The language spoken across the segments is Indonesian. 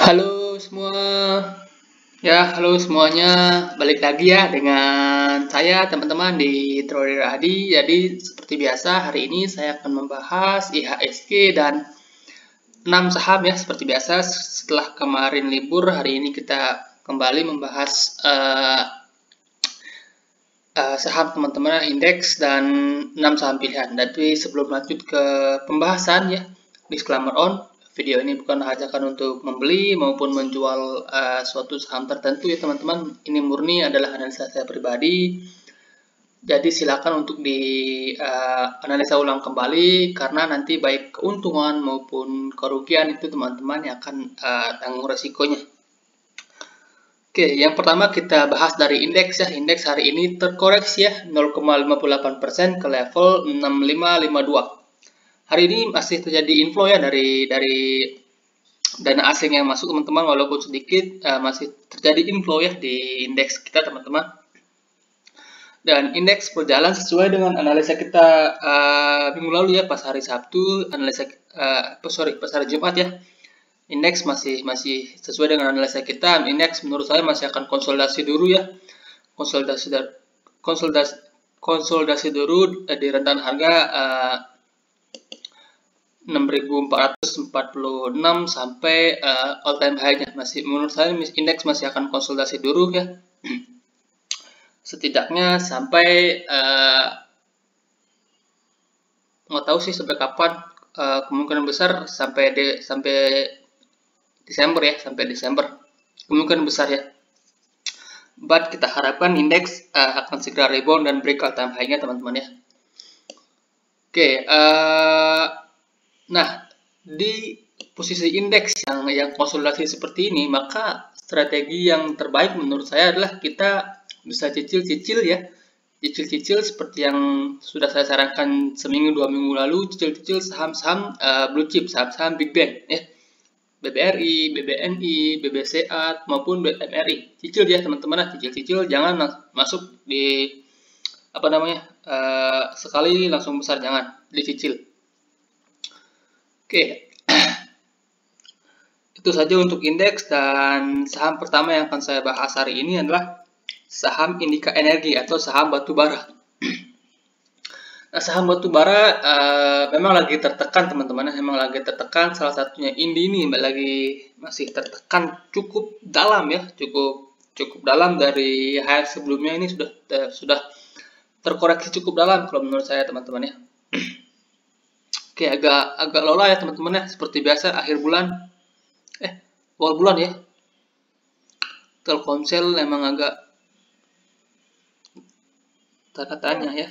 Halo semua, halo semuanya, balik lagi ya dengan saya teman-teman di Trader Adi. Jadi seperti biasa hari ini saya akan membahas IHSG dan 6 saham ya seperti biasa. Setelah kemarin libur, hari ini kita kembali membahas saham teman-teman indeks dan 6 saham pilihan. Tapi sebelum lanjut ke pembahasan ya, disclaimer on. Video ini bukan ajakan untuk membeli maupun menjual suatu saham tertentu ya teman-teman. Ini murni adalah analisa saya pribadi. Jadi silakan untuk analisa ulang kembali karena nanti baik keuntungan maupun kerugian itu teman-teman yang akan tanggung resikonya. Oke, yang pertama kita bahas dari indeks ya. Indeks hari ini terkoreksi ya 0,58% ke level 6552. Hari ini masih terjadi inflow ya dari dana asing yang masuk teman-teman, walaupun sedikit masih terjadi inflow ya di indeks kita teman-teman. Dan indeks berjalan sesuai dengan analisa kita minggu lalu ya, pas hari Sabtu analisa pas hari Jumat ya. Indeks masih sesuai dengan analisa kita. Indeks menurut saya masih akan konsolidasi dulu ya. Konsolidasi dulu di rentan harga 6.446 sampai all time high-nya. Menurut saya indeks masih akan konsolidasi dulu ya. Setidaknya sampai nggak tahu sih sampai kapan, kemungkinan besar sampai Desember ya, sampai Desember kemungkinan besar ya. But kita harapkan indeks akan segera rebound dan break all time high-nya teman-teman ya. Oke, nah di posisi indeks yang konsolidasi seperti ini, maka strategi yang terbaik menurut saya adalah kita bisa cicil-cicil ya, cicil-cicil seperti yang sudah saya sarankan seminggu 2 minggu lalu, cicil-cicil saham-saham blue chip, saham-saham big bang ya, BBRI, BBNI, BBCA maupun BMRI. Cicil ya teman-teman, cicil-cicil, jangan masuk di sekali langsung besar, jangan dicicil. Oke. Itu saja untuk indeks, dan saham pertama yang akan saya bahas hari ini adalah saham Indika Energi atau saham batubara. Nah, saham batubara memang lagi tertekan teman-teman, memang lagi tertekan. Salah satunya Indi ini masih tertekan cukup dalam ya, cukup dalam. Dari high sebelumnya ini sudah terkoreksi cukup dalam kalau menurut saya teman-teman ya. Oke, agak lelah ya teman-teman ya, seperti biasa akhir bulan awal bulan ya, Telkomsel memang agak tanda tanya ya.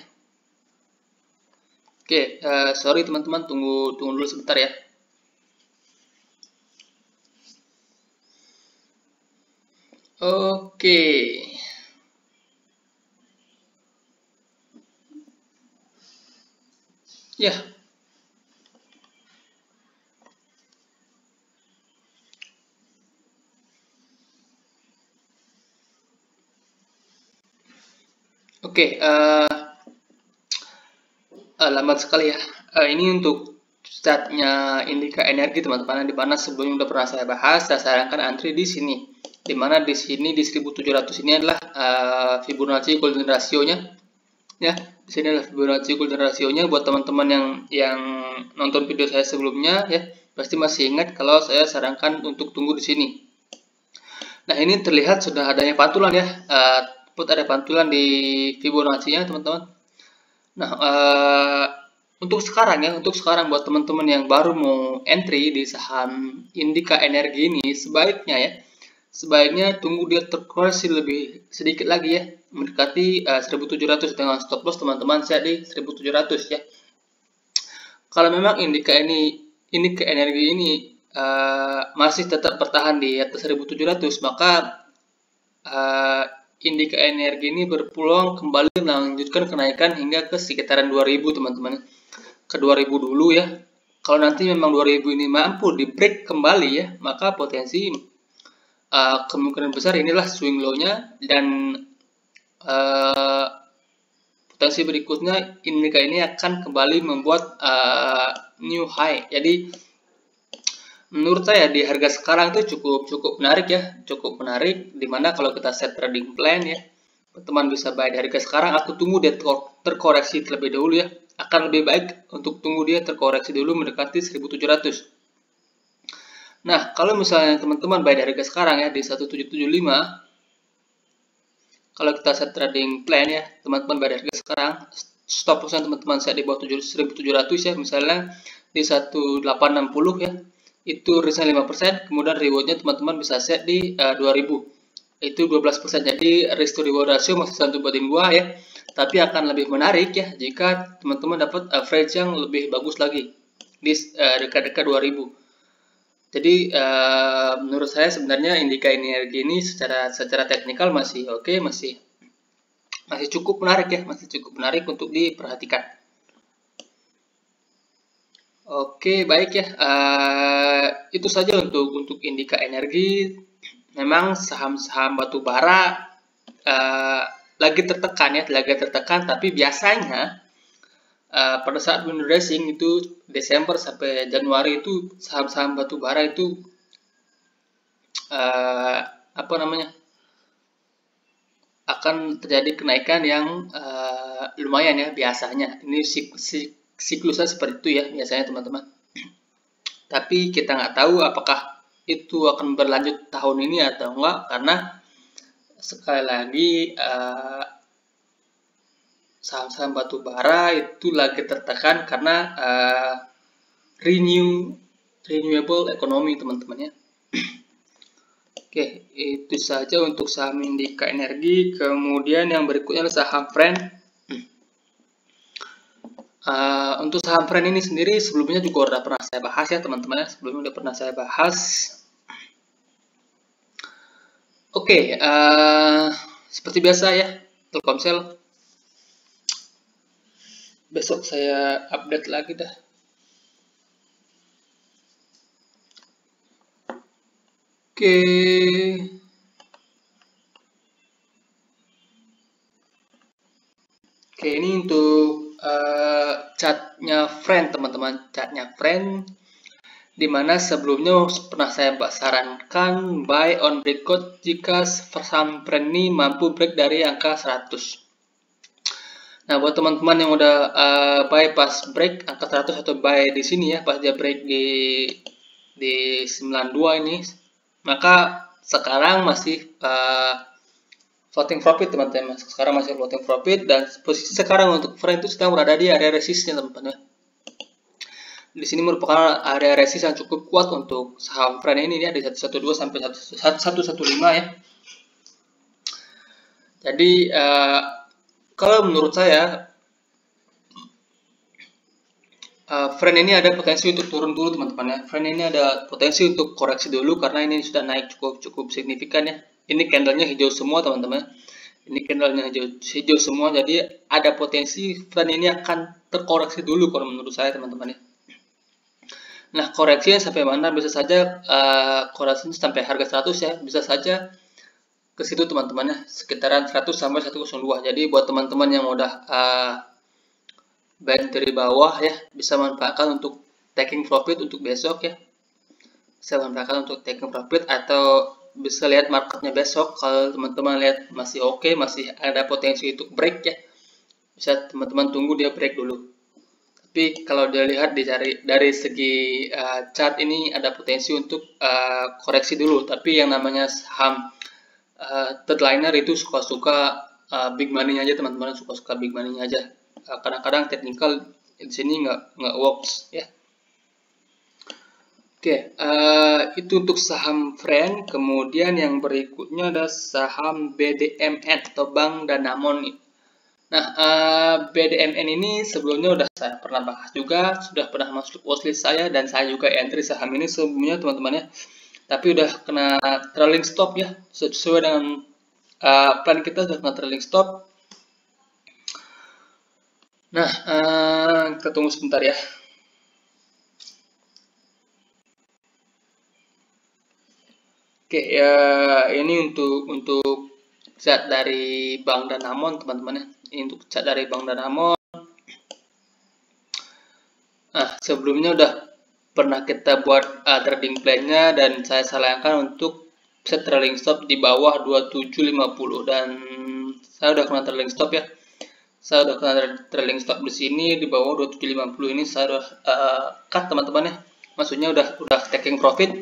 Oke, sorry teman-teman, tunggu dulu sebentar ya. Oke. Ya. Oke, lambat sekali ya. Ini untuk startnya Indika Energi teman-teman, di mana sebelumnya udah pernah saya bahas. Saya sarankan antri di sini, di mana di sini di 1700 ini adalah Fibonacci golden ratio-nya ya. Di sini adalah Fibonacci golden ratio-nya. Buat teman-teman yang nonton video saya sebelumnya ya, pasti masih ingat kalau saya sarankan untuk tunggu di sini. Nah, ini terlihat sudah adanya pantulan ya, ada pantulan di Fibonacci-nya teman-teman. Nah, untuk sekarang buat teman-teman yang baru mau entry di saham Indika Energi ini, sebaiknya tunggu dia terkoreksi lebih sedikit lagi ya, mendekati 1700 dengan stop loss teman-teman saya di 1700 ya. Kalau memang Indika Energi ini masih tetap bertahan di atas 1700, maka Indika Energi ini berpeluang kembali melanjutkan kenaikan hingga ke sekitaran 2000 teman-teman, ke 2000 dulu ya. Kalau nanti memang 2000 ini mampu di break kembali ya, maka potensi kemungkinan besar inilah swing low-nya, dan potensi berikutnya Indika ini akan kembali membuat new high. Jadi menurut saya di harga sekarang itu cukup menarik ya, cukup menarik. Dimana kalau kita set trading plan ya, teman bisa buy di harga sekarang atau tunggu dia terkoreksi terlebih dahulu ya. Akan lebih baik untuk tunggu dia terkoreksi dulu mendekati 1700. Nah, kalau misalnya teman-teman buy di harga sekarang ya di 1775, kalau kita set trading plan ya, teman-teman buy di harga sekarang, stop loss teman-teman set di bawah 1700 ya, misalnya di 1860 ya, itu risknya 5%, kemudian rewardnya teman-teman bisa set di 2000, itu 12%. Jadi risk to reward ratio masih 1/2 ya, tapi akan lebih menarik ya jika teman-teman dapat average yang lebih bagus lagi di dekat-dekat 2000. Jadi menurut saya sebenarnya indikator energi ini secara teknikal masih oke, masih cukup menarik ya, masih cukup menarik untuk diperhatikan. Oke, baik ya. Itu saja untuk indikator energi. Memang saham-saham batubara lagi tertekan, tapi biasanya pada saat window dressing itu Desember sampai Januari itu saham-saham batubara itu akan terjadi kenaikan yang lumayan ya biasanya. Ini siklusnya seperti itu ya biasanya teman-teman. Tapi kita nggak tahu apakah itu akan berlanjut tahun ini atau enggak, karena sekali lagi saham-saham batubara itu lagi tertekan karena renewable economy teman-teman ya. Oke, itu saja untuk saham indikator energi. Kemudian yang berikutnya adalah saham friend. Untuk saham friend ini sendiri sebelumnya juga udah pernah saya bahas ya teman-teman. Sebelumnya udah pernah saya bahas. Oke, seperti biasa ya, Telkomsel. Besok saya update lagi dah. Oke. Oke, ini untuk chartnya friend teman-teman, chartnya friend, dimana sebelumnya pernah saya sarankan buy on breakout jika saham friend ini mampu break dari angka 100. Nah, buat teman-teman yang udah buy pas break angka 100 atau buy di sini ya, pas dia break di 92 ini, maka sekarang masih floating profit teman-teman. Sekarang masih floating profit dan posisi sekarang untuk friend itu sedang berada di area resistnya teman-teman. Di sini merupakan area resist yang cukup kuat untuk saham friend ini ya, di 112 sampai 115 ya. Jadi kalau menurut saya friend ini ada potensi untuk turun dulu teman-teman ya. Friend ini ada potensi untuk koreksi dulu karena ini sudah naik cukup signifikan ya. Ini candlenya hijau semua teman-teman. Ini candlenya hijau semua, jadi ada potensi friend ini akan terkoreksi dulu kalau menurut saya teman-teman ya. Nah, koreksinya sampai mana? Bisa saja koreksinya sampai harga 100 ya, bisa saja ke situ teman-teman ya, sekitaran 100 sampai 102. Jadi buat teman-teman yang udah buy dari bawah ya, bisa manfaatkan untuk taking profit untuk besok ya. Bisa manfaatkan untuk taking profit atau bisa lihat marketnya besok. Kalau teman-teman lihat masih oke, masih ada potensi untuk break ya, bisa teman-teman tunggu dia break dulu. Tapi kalau dilihat dari segi chart ini ada potensi untuk koreksi dulu. Tapi yang namanya saham third liner itu suka-suka big money-nya aja teman-teman, suka-suka big money-nya aja. Kadang-kadang technical di sini nggak works ya. Oke, itu untuk saham friend. Kemudian yang berikutnya ada saham BDMN atau Bank Danamon. Nah, BDMN ini sebelumnya udah saya pernah bahas juga, sudah pernah masuk watchlist saya, dan saya juga entry saham ini sebelumnya teman-teman ya. Tapi udah kena trailing stop ya, sesuai dengan plan kita sudah kena trailing stop. Nah, kita tunggu sebentar ya. Oke, ya ini untuk chart dari Bank Danamon teman-teman ya. Ini untuk chart dari Bank Danamon. Nah, sebelumnya udah pernah kita buat trading plan-nya, dan saya sarankan untuk set trailing stop di bawah 2750, dan saya udah kena trailing stop ya. Saya udah kena trailing stop di sini di bawah 2750 ini, saya udah cut teman-teman ya. Maksudnya udah taking profit.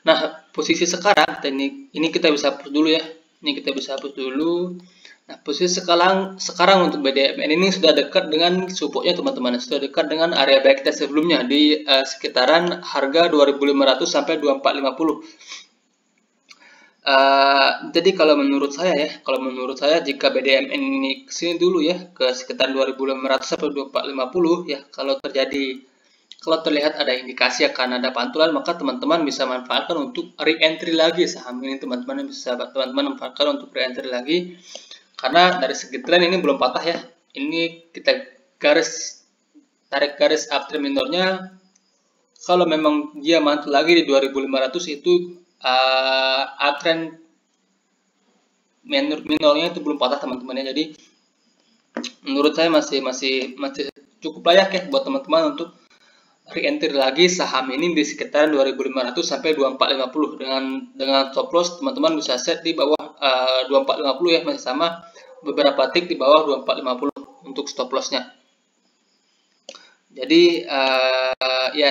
Nah, posisi sekarang ini kita bisa hapus dulu ya. Ini kita bisa hapus dulu. Nah, posisi sekarang untuk BDMN ini sudah dekat dengan supportnya teman-teman, sudah dekat dengan area buy kita sebelumnya di sekitaran harga 2500 sampai 2450. Jadi kalau menurut saya jika BDMN ini kesini dulu ya ke sekitar 2500 sampai 2450 ya, kalau terlihat ada indikasi akan ada pantulan, maka teman-teman bisa manfaatkan untuk re-entry lagi saham ini. Teman-teman manfaatkan untuk re-entry lagi. Karena dari segi tren ini belum patah ya. Ini kita tarik garis uptrend minornya. Kalau memang dia mantul lagi di 2500 itu uptrend minornya itu belum patah teman-teman ya. Jadi menurut saya masih cukup layak ya buat teman-teman untuk re-entry lagi saham ini di sekitaran 2500 sampai 2450 dengan stop loss teman-teman bisa set di bawah 2450 ya, masih sama beberapa tick di bawah 2450 untuk stop lossnya. Jadi ya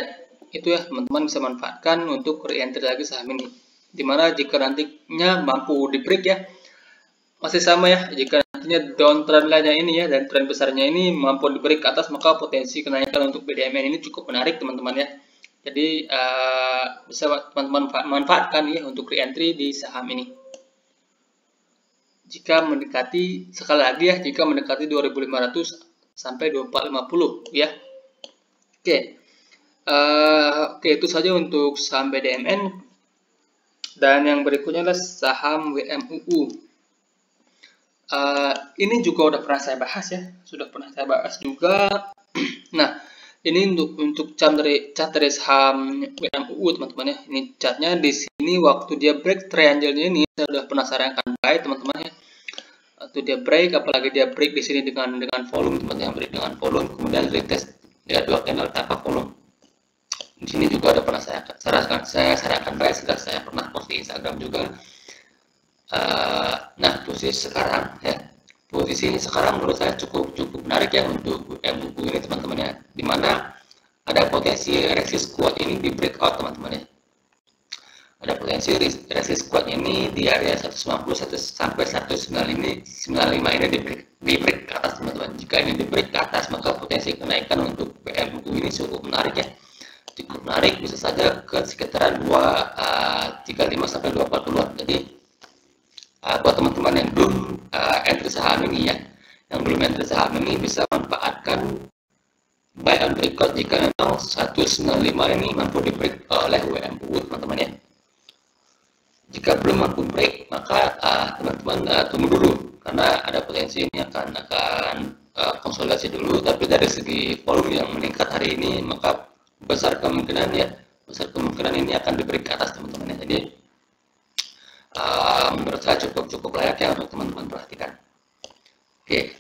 itu ya teman-teman bisa manfaatkan untuk re-entry lagi saham ini. Dimana jika nantinya mampu di break ya, masih sama ya, jika nantinya downtrend lainnya ini ya dan tren besarnya ini mampu di break ke atas, maka potensi kenaikan untuk BDMN ini cukup menarik teman-teman ya. Jadi bisa teman-teman manfaatkan ya untuk re-entry di saham ini. Jika mendekati, sekali lagi ya, jika mendekati 2500 sampai 2450 ya. Oke, itu saja untuk saham BDMN. Dan yang berikutnya adalah saham WMUU. Ini juga udah pernah saya bahas ya, sudah pernah saya bahas juga. Nah, ini untuk chart dari saham WMUU teman-teman ya. Ini chartnya di sini waktu dia break triangle-nya ini saya udah pernah sarankan buy teman-teman ya. Waktu dia break, apalagi dia break di sini dengan volume teman-teman, break dengan volume, kemudian retest dia dua candle tanpa volume. Di sini juga ada pernah saya sarankan buy, sudah saya pernah post di Instagram juga. Nah, posisi ini sekarang menurut saya cukup menarik ya untuk WMUU ini teman-teman ya, dimana ada potensi resist kuat ini di breakout teman-teman ya. Ada potensi resist kuat ini di area 190 sampai 195 ini di break ke atas teman-teman. Jika ini di break ke atas, maka potensi kenaikan untuk WMUU ini cukup menarik ya. Cukup menarik, bisa saja ke sekitaran 235 sampai 240. Jadi buat teman-teman yang belum entry saham ini ya, yang belum entry saham ini bisa manfaatkan buy and breakout jika memang 195 ini mampu di break oleh WMUU teman-teman ya. Jika belum mampu break, maka teman-teman tunggu dulu, karena ada potensi ini akan konsolidasi dulu. Tapi dari segi volume yang meningkat hari ini, maka besar kemungkinan ini akan di break ke atas teman-teman ya. Jadi menurut saya cukup layak ya untuk teman-teman perhatikan. Oke,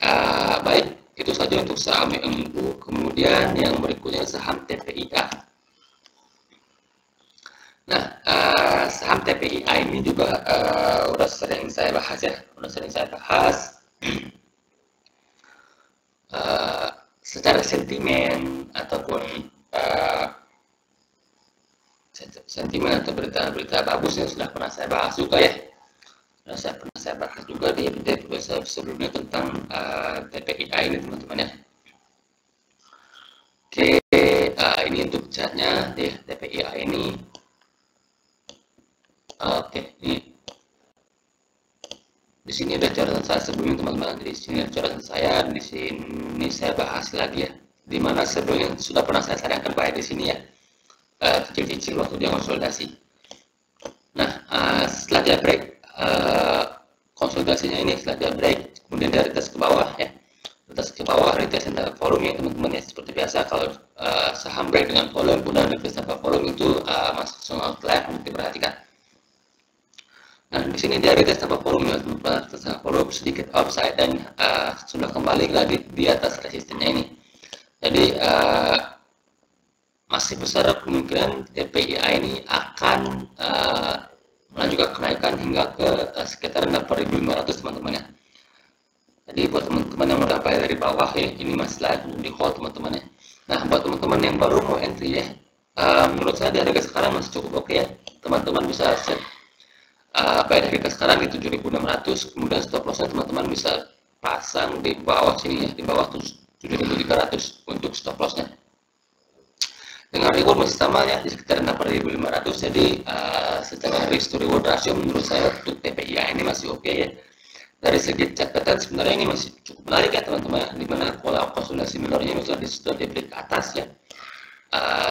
baik, itu saja untuk saham WMUU. Kemudian yang berikutnya saham TPIA. Nah, saham TPIA ini juga udah sering saya bahas ya, secara sentimen ataupun sentimen atau berita-berita bagusnya sudah pernah saya bahas juga ya. Pernah saya bahas juga di episode sebelumnya tentang TPIA ini teman-teman ya. Oke, ini untuk chartnya di TPIA ini. Oke, ini di sini ada catatan saya sebelumnya teman-teman. Di sini ada catatan saya, di sini saya bahas lagi ya. Dimana sebelumnya sudah pernah saya sarankan baik di sini ya. Kecil-kecil waktu dia konsolidasi. Nah, setelah dia break konsolidasinya ini, setelah dia break, kemudian dia retest ke bawah ya. Retest ke bawah, retest tanpa volume ya teman-teman ya. Seperti biasa kalau saham break dengan volume, kemudian retest tanpa volume itu masuk sangat layak untuk diperhatikan. Nah, di sini dia retest tanpa volume ya teman-teman, retest tanpa volume sedikit upside dan sudah kembali lagi di atas resistennya ini. Jadi masih besar kemungkinan TPIA ini akan melanjutkan kenaikan hingga ke sekitar 8.500 teman-teman ya. Jadi buat teman-teman yang udah bayar dari bawah ya, ini masih lagi di hold teman-teman ya. Nah buat teman-teman yang baru mau entry ya, menurut saya di harga sekarang masih cukup oke ya. Teman-teman bisa set bayar harga sekarang di 7.600, kemudian stop lossnya teman-teman bisa pasang di bawah sini ya, di bawah 7.300 untuk stop lossnya. Dengan reward masih sama ya, di sekitar 8.500. Jadi secara risk to reward ratio menurut saya untuk TPIA ini masih oke ya. Dari segi catatan sebenarnya ini masih cukup menarik ya teman-teman, dimana pola konsolidasi minornya sudah dibeli ke atas ya.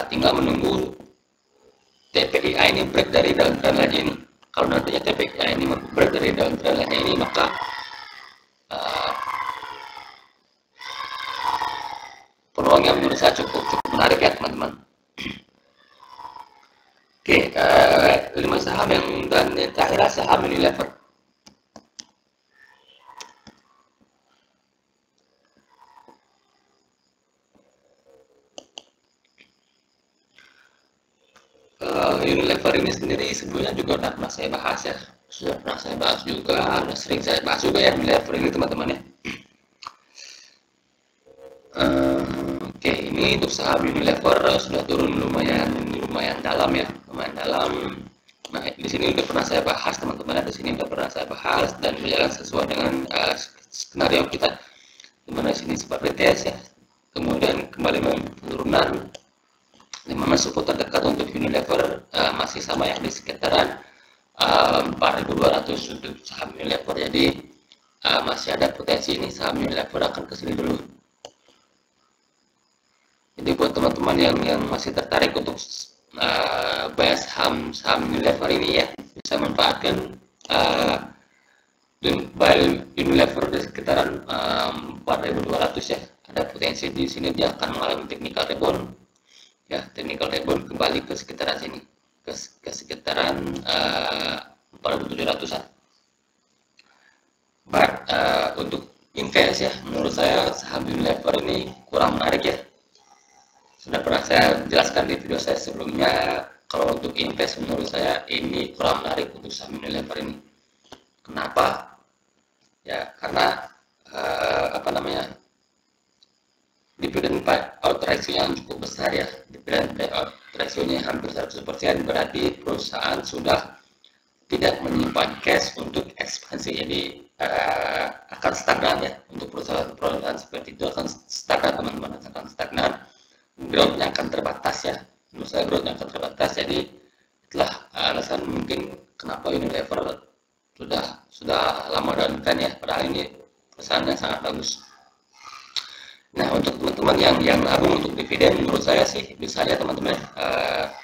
Tinggal menunggu TPIA ini break dari downtrend line ini. Kalau nantinya TPIA ini break dari downtrend line ini, maka peluangnya menurut saya cukup menarik ya teman-teman. Oke, 5 saham dan yang terakhir saham Unilever. Unilever ini sendiri sebelumnya juga pernah saya bahas ya, sudah pernah saya bahas juga, sudah sering saya bahas juga ya Unilever ini teman-teman ya. Oke, ini untuk saham Unilever sudah turun lumayan dalam ya, lumayan dalam. Nah di sini udah pernah saya bahas teman-teman, di sini udah pernah saya bahas dan berjalan sesuai dengan skenario kita, dimana sini sempat retest ya, kemudian kembali penurunan, dimana support terdekat untuk Unilever masih sama ya, di sekitaran 4.200 untuk saham Unilever. Jadi masih ada potensi ini saham Unilever akan kesini dulu. Jadi buat teman-teman yang masih tertarik untuk bayar saham Unilever ini ya, bisa manfaatkan buy Unilever di sekitaran 4.200 ya. Ada potensi di sini dia akan mengalami technical rebound ya, technical rebound kembali ke sekitaran sini, ke sekitaran 4.700-an. But untuk invest ya, menurut saya saham Unilever ini kurang menarik ya. Sudah pernah saya jelaskan di video saya sebelumnya, kalau untuk invest menurut saya ini kurang menarik untuk saham Unilever ini. Kenapa? Ya karena dividend payout ratio yang cukup besar ya, dividend payout ratio-nya hampir 100%, berarti perusahaan sudah tidak menyimpan cash untuk ekspansi. Jadi akan stagnan ya, untuk perusahaan seperti itu akan stagnan teman-teman, akan stagnan, growth-nya akan terbatas ya, menurut saya growth-nya akan terbatas. Jadi itulah alasan mungkin kenapa Unilever sudah lama downtrend ya, padahal ini perusahaannya sangat bagus. Nah untuk teman-teman yang nabung untuk dividen, menurut saya sih bisa ya teman-teman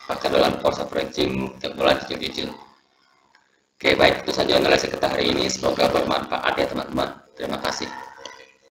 pakai dalam course averaging tiap bulan kecil-kecil. Oke baik, itu saja analisis kita hari ini, semoga bermanfaat ya teman-teman. Terima kasih.